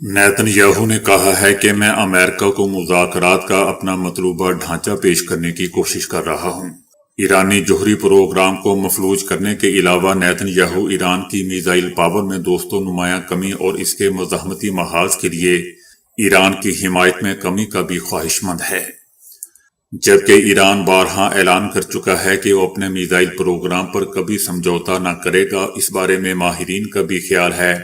Nitin Yahoo نے کہا ہے کہ میں امریکہ کو مذاکرات کا اپنا مطلوبہ ڈھانچہ پیش کرنے کی کوشش کر رہا ہوں۔ ایرانی جوہری پروگرام کو مفلوج کرنے کے علاوہ نیتن یاہو ایران کی میزائل پاور میں دوستوں نمایاں کمی اور اس کے مزاحمتی محاذ کے لیے ایران کی حمایت میں کمی کا بھی خواہش مند ہے، جبکہ ایران بارہا اعلان کر چکا ہے کہ وہ اپنے میزائل پروگرام پر کبھی سمجھوتا نہ کرے گا۔ اس بارے میں ماہرین کا بھی خیال ہے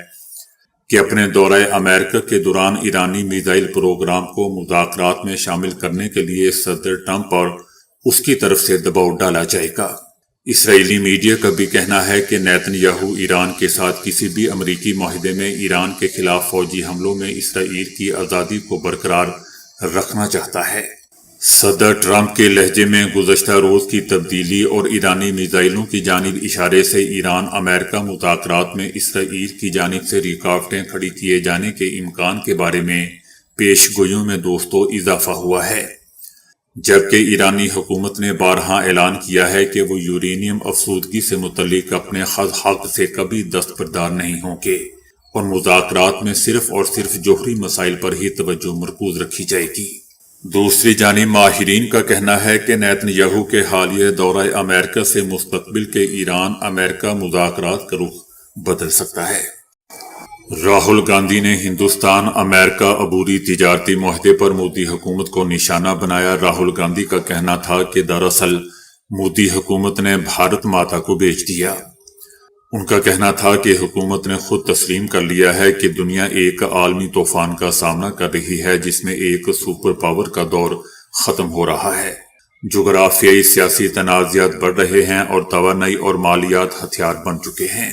کہ اپنے دورہ امریکہ کے دوران ایرانی میزائل پروگرام کو مذاکرات میں شامل کرنے کے لیے صدر ٹرمپ پر اس کی طرف سے دباؤ ڈالا جائے گا۔ اسرائیلی میڈیا کا بھی کہنا ہے کہ نیتن یاہو ایران کے ساتھ کسی بھی امریکی معاہدے میں ایران کے خلاف فوجی حملوں میں اسرائیل کی آزادی کو برقرار رکھنا چاہتا ہے۔ صدر ٹرمپ کے لہجے میں گزشتہ روز کی تبدیلی اور ایرانی میزائلوں کی جانب اشارے سے ایران امریکہ مذاکرات میں اسرائیل کی جانب سے رکاوٹیں کھڑی کیے جانے کے امکان کے بارے میں پیش گوئیوں میں دوستوں اضافہ ہوا ہے، جبکہ ایرانی حکومت نے بارہا اعلان کیا ہے کہ وہ یورینیم افسودگی سے متعلق اپنے خود حق سے کبھی دستبردار نہیں ہوں گے اور مذاکرات میں صرف اور صرف جوہری مسائل پر ہی توجہ مرکوز رکھی جائے گی۔ دوسری جانب ماہرین کا کہنا ہے کہ نیتن یاہو کے حالیہ دورہ امریکہ سے مستقبل کے ایران امریکہ مذاکرات کا رخ بدل سکتا ہے۔ راہل گاندھی نے ہندوستان امریکہ عبوری تجارتی معاہدے پر مودی حکومت کو نشانہ بنایا۔ راہل گاندھی کا کہنا تھا کہ دراصل مودی حکومت نے بھارت ماتا کو بیچ دیا۔ ان کا کہنا تھا کہ حکومت نے خود تسلیم کر لیا ہے کہ دنیا ایک عالمی طوفان کا سامنا کر رہی ہے جس میں ایک سپر پاور کا دور ختم ہو رہا ہے۔ جغرافیائی سیاسی تنازعات بڑھ رہے ہیں اور توانائی اور مالیات ہتھیار بن چکے ہیں۔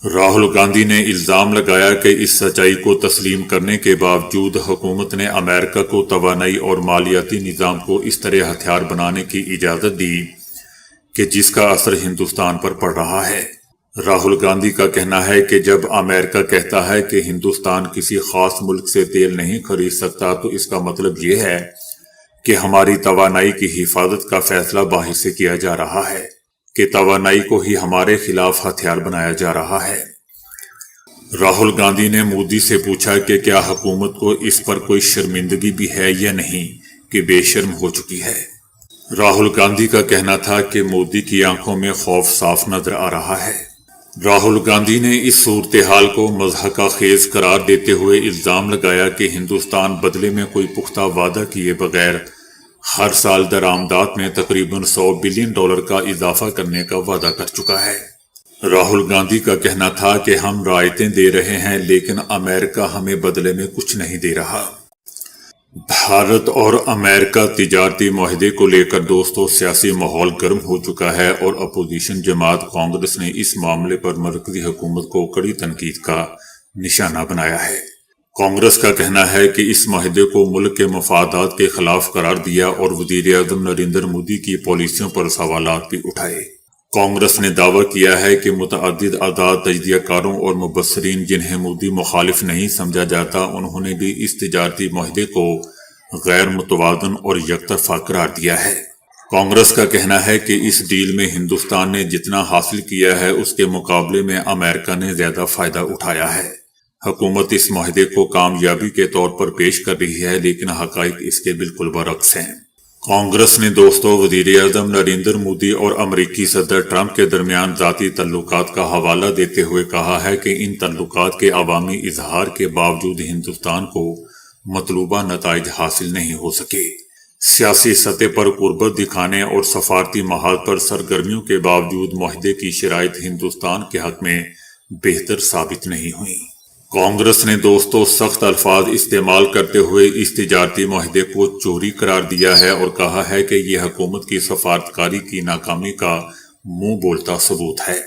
راہل گاندھی نے الزام لگایا کہ اس سچائی کو تسلیم کرنے کے باوجود حکومت نے امریکہ کو توانائی اور مالیاتی نظام کو اس طرح ہتھیار بنانے کی اجازت دی کہ جس کا اثر ہندوستان پر پڑ رہا ہے۔ راہل گاندھی کا کہنا ہے کہ جب امریکہ کہتا ہے کہ ہندوستان کسی خاص ملک سے تیل نہیں خرید سکتا تو اس کا مطلب یہ ہے کہ ہماری توانائی کی حفاظت کا فیصلہ باہر سے کیا جا رہا ہے، کہ توانائی کو ہی ہمارے خلاف ہتھیار بنایا جا رہا ہے۔ راہل گاندھی نے مودی سے پوچھا کہ کیا حکومت کو اس پر کوئی شرمندگی بھی ہے یا نہیں کہ بے شرم ہو چکی ہے۔ راہل گاندھی کا کہنا تھا کہ مودی کی آنکھوں میں خوف صاف نظر آ رہا ہے۔ راہل گاندھی نے اس صورتحال کو مضحکہ خیز قرار دیتے ہوئے الزام لگایا کہ ہندوستان بدلے میں کوئی پختہ وعدہ کیے بغیر ہر سال درآمدات میں تقریباً $100 بلین کا اضافہ کرنے کا وعدہ کر چکا ہے۔ راہل گاندھی کا کہنا تھا کہ ہم رعایتیں دے رہے ہیں لیکن امریکہ ہمیں بدلے میں کچھ نہیں دے رہا۔ بھارت اور امریکہ تجارتی معاہدے کو لے کر دوستوں سیاسی ماحول گرم ہو چکا ہے اور اپوزیشن جماعت کانگریس نے اس معاملے پر مرکزی حکومت کو کڑی تنقید کا نشانہ بنایا ہے۔ کانگریس کا کہنا ہے کہ اس معاہدے کو ملک کے مفادات کے خلاف قرار دیا اور وزیر اعظم نریندر مودی کی پالیسیوں پر سوالات بھی اٹھائے۔ کانگریس نے دعویٰ کیا ہے کہ متعدد آزاد تجزیہ کاروں اور مبصرین جنہیں مودی مخالف نہیں سمجھا جاتا انہوں نے بھی اس تجارتی معاہدے کو غیر متوازن اور یک طرفہ قرار دیا ہے۔ کانگریس کا کہنا ہے کہ اس ڈیل میں ہندوستان نے جتنا حاصل کیا ہے اس کے مقابلے میں امریکہ نے زیادہ فائدہ اٹھایا ہے۔ حکومت اس معاہدے کو کامیابی کے طور پر پیش کر رہی ہے لیکن حقائق اس کے بالکل برعکس ہیں۔ کانگریس نے دوستوں وزیر اعظم نریندر مودی اور امریکی صدر ٹرمپ کے درمیان ذاتی تعلقات کا حوالہ دیتے ہوئے کہا ہے کہ ان تعلقات کے عوامی اظہار کے باوجود ہندوستان کو مطلوبہ نتائج حاصل نہیں ہو سکے۔ سیاسی سطح پر قربت دکھانے اور سفارتی محاذ پر سرگرمیوں کے باوجود معاہدے کی شرائط ہندوستان کے حق میں بہتر ثابت نہیں ہوئیں۔ کانگریس نے دوستوں سخت الفاظ استعمال کرتے ہوئے اس تجارتی معاہدے کو چوری قرار دیا ہے اور کہا ہے کہ یہ حکومت کی سفارتکاری کی ناکامی کا منہ بولتا ثبوت ہے۔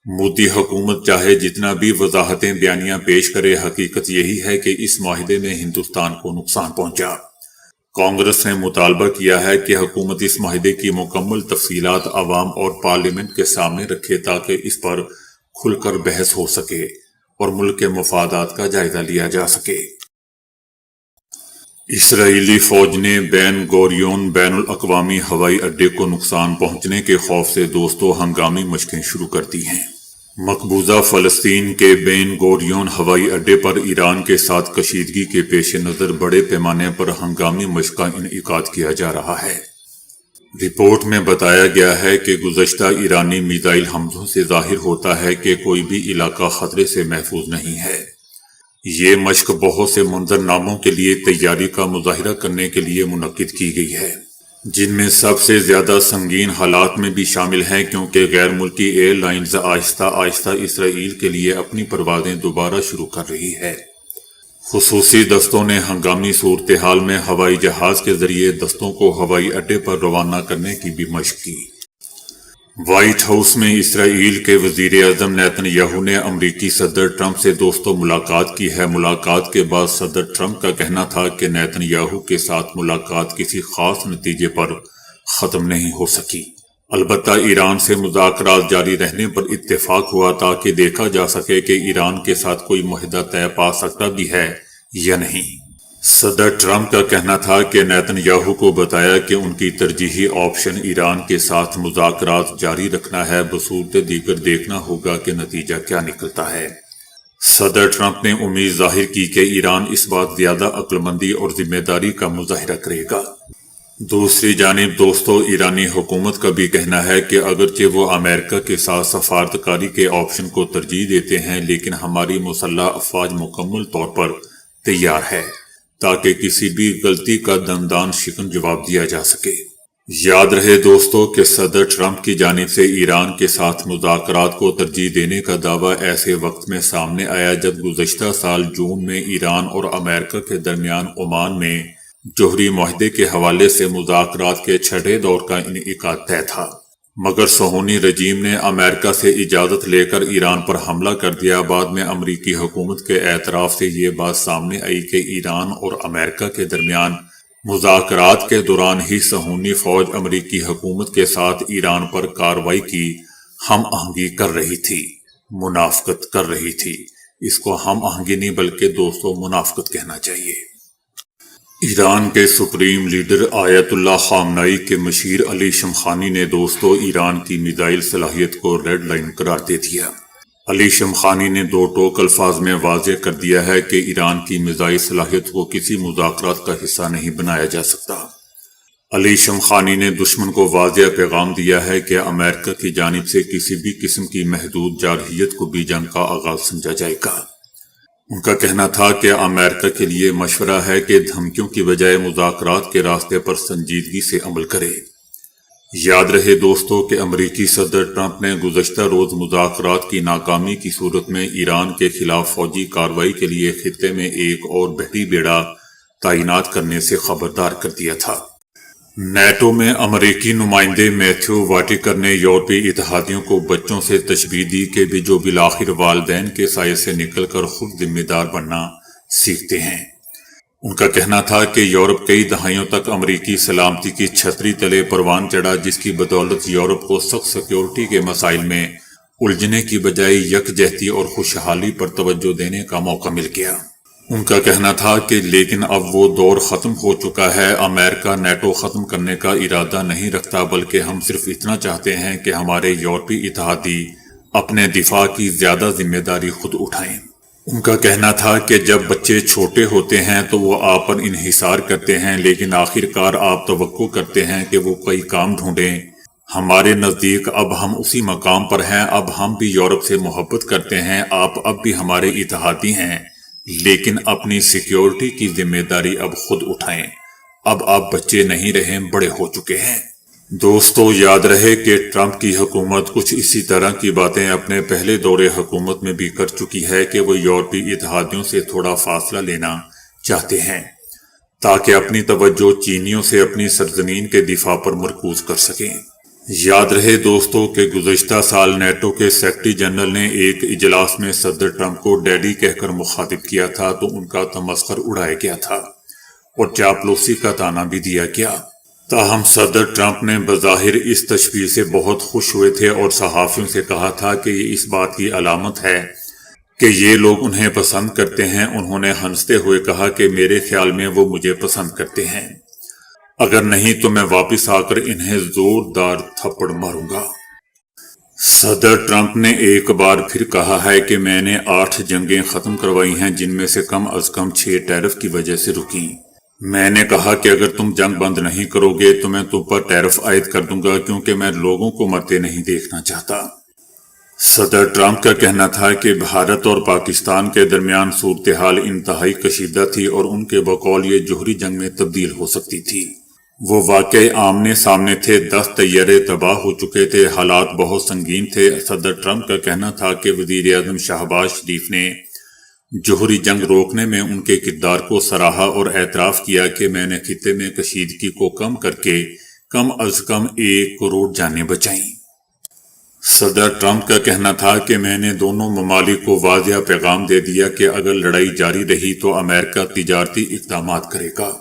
مودی حکومت چاہے جتنا بھی وضاحتیں بیانیاں پیش کرے، حقیقت یہی ہے کہ اس معاہدے میں ہندوستان کو نقصان پہنچا۔ کانگریس نے مطالبہ کیا ہے کہ حکومت اس معاہدے کی مکمل تفصیلات عوام اور پارلیمنٹ کے سامنے رکھے تاکہ اس پر کھل کر بحث ہو سکے اور ملک کے مفادات کا جائزہ لیا جا سکے۔ اسرائیلی فوج نے بین گوریون بین الاقوامی ہوائی اڈے کو نقصان پہنچنے کے خوف سے دوستوں ہنگامی مشقیں شروع کر دی ہیں۔ مقبوضہ فلسطین کے بین گوریون ہوائی اڈے پر ایران کے ساتھ کشیدگی کے پیش نظر بڑے پیمانے پر ہنگامی مشق کا انعقاد کیا جا رہا ہے۔ رپورٹ میں بتایا گیا ہے کہ گزشتہ ایرانی میزائل حملوں سے ظاہر ہوتا ہے کہ کوئی بھی علاقہ خطرے سے محفوظ نہیں ہے۔ یہ مشق بہت سے منظرناموں کے لیے تیاری کا مظاہرہ کرنے کے لیے منعقد کی گئی ہے، جن میں سب سے زیادہ سنگین حالات میں بھی شامل ہیں کیونکہ غیر ملکی ایئر لائنز آہستہ آہستہ اسرائیل کے لیے اپنی پروازیں دوبارہ شروع کر رہی ہے۔ خصوصی دستوں نے ہنگامی صورتحال میں ہوائی جہاز کے ذریعے دستوں کو ہوائی اڈے پر روانہ کرنے کی بھی مشق کی۔ وائٹ ہاؤس میں اسرائیل کے وزیر اعظم نیتن یاہو نے امریکی صدر ٹرمپ سے دوستوں ملاقات کی ہے۔ ملاقات کے بعد صدر ٹرمپ کا کہنا تھا کہ نیتن یاہو کے ساتھ ملاقات کسی خاص نتیجے پر ختم نہیں ہو سکی، البتہ ایران سے مذاکرات جاری رہنے پر اتفاق ہوا تاکہ دیکھا جا سکے کہ ایران کے ساتھ کوئی معاہدہ طے پا سکتا بھی ہے یا نہیں۔ صدر ٹرمپ کا کہنا تھا کہ نیتن یاہو کو بتایا کہ ان کی ترجیحی آپشن ایران کے ساتھ مذاکرات جاری رکھنا ہے، بصورت دیگر دیکھنا ہوگا کہ نتیجہ کیا نکلتا ہے۔ صدر ٹرمپ نے امید ظاہر کی کہ ایران اس بات زیادہ عقلمندی اور ذمہ داری کا مظاہرہ کرے گا۔ دوسری جانب دوستو، ایرانی حکومت کا بھی کہنا ہے کہ اگرچہ وہ امریکہ کے ساتھ سفارتکاری کے آپشن کو ترجیح دیتے ہیں، لیکن ہماری مسلح افواج مکمل طور پر تیار ہے تاکہ کسی بھی غلطی کا دندان شکن جواب دیا جا سکے۔ یاد رہے دوستو کہ صدر ٹرمپ کی جانب سے ایران کے ساتھ مذاکرات کو ترجیح دینے کا دعویٰ ایسے وقت میں سامنے آیا جب گزشتہ سال جون میں ایران اور امریکہ کے درمیان عمان میں جوہری معاہدے کے حوالے سے مذاکرات کے چھٹے دور کا انعقاد طے تھا، مگر صہیونی رجیم نے امریکہ سے اجازت لے کر ایران پر حملہ کر دیا۔ بعد میں امریکی حکومت کے اعتراف سے یہ بات سامنے آئی کہ ایران اور امریکہ کے درمیان مذاکرات کے دوران ہی صہیونی فوج امریکی حکومت کے ساتھ ایران پر کارروائی کی ہم آہنگی کر رہی تھی، منافقت کر رہی تھی۔ اس کو ہم آہنگی نہیں بلکہ دوستو منافقت کہنا چاہیے۔ ایران کے سپریم لیڈر آیت اللہ خامنائی کے مشیر علی شمخانی نے دوستو ایران کی میزائل صلاحیت کو ریڈ لائن قرار دے دیا۔ علی شمخانی نے دو ٹوک الفاظ میں واضح کر دیا ہے کہ ایران کی میزائل صلاحیت کو کسی مذاکرات کا حصہ نہیں بنایا جا سکتا۔ علی شمخانی نے دشمن کو واضح پیغام دیا ہے کہ امریکہ کی جانب سے کسی بھی قسم کی محدود جارحیت کو بھی جنگ کا آغاز سمجھا جائے گا۔ ان کا کہنا تھا کہ امریکہ کے لیے مشورہ ہے کہ دھمکیوں کی بجائے مذاکرات کے راستے پر سنجیدگی سے عمل کرے۔ یاد رہے دوستو کہ امریکی صدر ٹرمپ نے گزشتہ روز مذاکرات کی ناکامی کی صورت میں ایران کے خلاف فوجی کارروائی کے لیے خطے میں ایک اور بحری بیڑا تعینات کرنے سے خبردار کر دیا تھا۔ نیٹو میں امریکی نمائندے میتھیو واٹیکر نے یورپی اتحادیوں کو بچوں سے تشبیہ دی کہ جو بالآخر والدین کے سائے سے نکل کر خود ذمہ دار بننا سیکھتے ہیں۔ ان کا کہنا تھا کہ یورپ کئی دہائیوں تک امریکی سلامتی کی چھتری تلے پروان چڑھا، جس کی بدولت یورپ کو سخت سیکیورٹی کے مسائل میں الجھنے کی بجائے یکجہتی اور خوشحالی پر توجہ دینے کا موقع مل گیا۔ ان کا کہنا تھا کہ لیکن اب وہ دور ختم ہو چکا ہے۔ امریکہ نیٹو ختم کرنے کا ارادہ نہیں رکھتا، بلکہ ہم صرف اتنا چاہتے ہیں کہ ہمارے یورپی اتحادی اپنے دفاع کی زیادہ ذمہ داری خود اٹھائیں۔ ان کا کہنا تھا کہ جب بچے چھوٹے ہوتے ہیں تو وہ آپ پر انحصار کرتے ہیں، لیکن آخر کار آپ توقع کرتے ہیں کہ وہ کوئی کام ڈھونڈیں۔ ہمارے نزدیک اب ہم اسی مقام پر ہیں۔ اب ہم بھی یورپ سے محبت کرتے ہیں، آپ اب بھی ہمارے اتحادی ہیں، لیکن اپنی سیکیورٹی کی ذمہ داری اب خود اٹھائیں۔ اب آپ بچے نہیں رہے، بڑے ہو چکے ہیں۔ دوستو یاد رہے کہ ٹرمپ کی حکومت کچھ اسی طرح کی باتیں اپنے پہلے دور حکومت میں بھی کر چکی ہے کہ وہ یورپی اتحادیوں سے تھوڑا فاصلہ لینا چاہتے ہیں تاکہ اپنی توجہ چینیوں سے اپنی سرزمین کے دفاع پر مرکوز کر سکیں۔ یاد رہے دوستو کہ گزشتہ سال نیٹو کے سیکرٹری جنرل نے ایک اجلاس میں صدر ٹرمپ کو ڈیڈی کہہ کر مخاطب کیا تھا تو ان کا تمسخر اڑایا گیا تھا اور چاپلوسی کا طعنہ بھی دیا گیا۔ تاہم صدر ٹرمپ نے بظاہر اس تشبیہ سے بہت خوش ہوئے تھے اور صحافیوں سے کہا تھا کہ یہ اس بات کی علامت ہے کہ یہ لوگ انہیں پسند کرتے ہیں۔ انہوں نے ہنستے ہوئے کہا کہ میرے خیال میں وہ مجھے پسند کرتے ہیں، اگر نہیں تو میں واپس آ کر انہیں زوردار تھپڑ ماروں گا۔ صدر ٹرمپ نے ایک بار پھر کہا ہے کہ میں نے 8 جنگیں ختم کروائی ہیں جن میں سے کم از کم 6 ٹیرف کی وجہ سے رکیں۔ میں نے کہا کہ اگر تم جنگ بند نہیں کرو گے تو میں تم پر ٹیرف عائد کر دوں گا کیونکہ میں لوگوں کو مرتے نہیں دیکھنا چاہتا۔ صدر ٹرمپ کا کہنا تھا کہ بھارت اور پاکستان کے درمیان صورتحال انتہائی کشیدہ تھی اور ان کے بقول یہ جوہری جنگ میں تبدیل ہو سکتی تھی۔ وہ واقعی آمنے سامنے تھے، 10 طیارے تباہ ہو چکے تھے، حالات بہت سنگین تھے۔ صدر ٹرمپ کا کہنا تھا کہ وزیر اعظم شہباز شریف نے جوہری جنگ روکنے میں ان کے کردار کو سراہا اور اعتراف کیا کہ میں نے خطے میں کشیدگی کو کم کر کے کم از کم 1 کروڑ جانیں بچائیں۔ صدر ٹرمپ کا کہنا تھا کہ میں نے دونوں ممالک کو واضح پیغام دے دیا کہ اگر لڑائی جاری رہی تو امریکہ تجارتی اقدامات کرے گا۔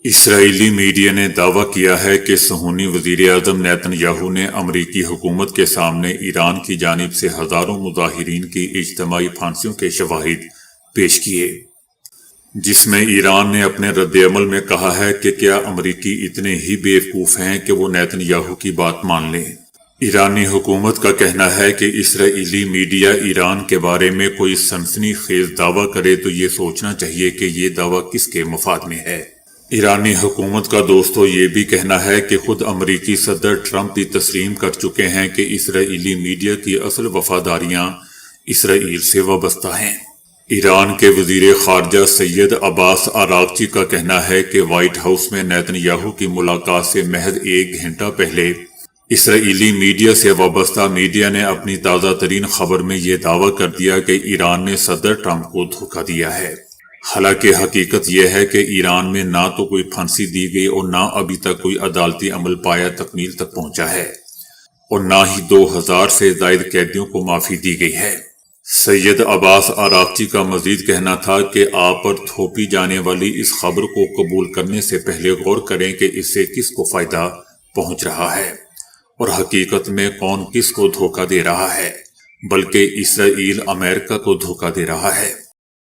اسرائیلی میڈیا نے دعویٰ کیا ہے کہ صہیونی وزیر اعظم نیتن یاہو نے امریکی حکومت کے سامنے ایران کی جانب سے ہزاروں مظاہرین کی اجتماعی پھانسیوں کے شواہد پیش کیے، جس میں ایران نے اپنے رد عمل میں کہا ہے کہ کیا امریکی اتنے ہی بیوقوف ہیں کہ وہ نیتن یاہو کی بات مان لیں۔ ایرانی حکومت کا کہنا ہے کہ اسرائیلی میڈیا ایران کے بارے میں کوئی سنسنی خیز دعویٰ کرے تو یہ سوچنا چاہیے کہ یہ دعویٰ کس کے مفاد میں ہے۔ ایرانی حکومت کا دوستو یہ بھی کہنا ہے کہ خود امریکی صدر ٹرمپ بھی تسلیم کر چکے ہیں کہ اسرائیلی میڈیا کی اصل وفاداریاں اسرائیل سے وابستہ ہیں۔ ایران کے وزیر خارجہ سید عباس عراقچی کا کہنا ہے کہ وائٹ ہاؤس میں نیتن یاہو کی ملاقات سے محض 1 گھنٹہ پہلے اسرائیلی میڈیا سے وابستہ میڈیا نے اپنی تازہ ترین خبر میں یہ دعویٰ کر دیا کہ ایران نے صدر ٹرمپ کو دھوکہ دیا ہے۔ حالانکہ حقیقت یہ ہے کہ ایران میں نہ تو کوئی پھانسی دی گئی اور نہ ابھی تک کوئی عدالتی عمل پایا تکمیل تک پہنچا ہے اور نہ ہی 2000 سے زائد قیدیوں کو معافی دی گئی ہے۔ سید عباس عراقچی کا مزید کہنا تھا کہ آپ پر تھوپی جانے والی اس خبر کو قبول کرنے سے پہلے غور کریں کہ اس سے کس کو فائدہ پہنچ رہا ہے اور حقیقت میں کون کس کو دھوکہ دے رہا ہے، بلکہ اسرائیل امریکہ کو دھوکہ دے رہا ہے۔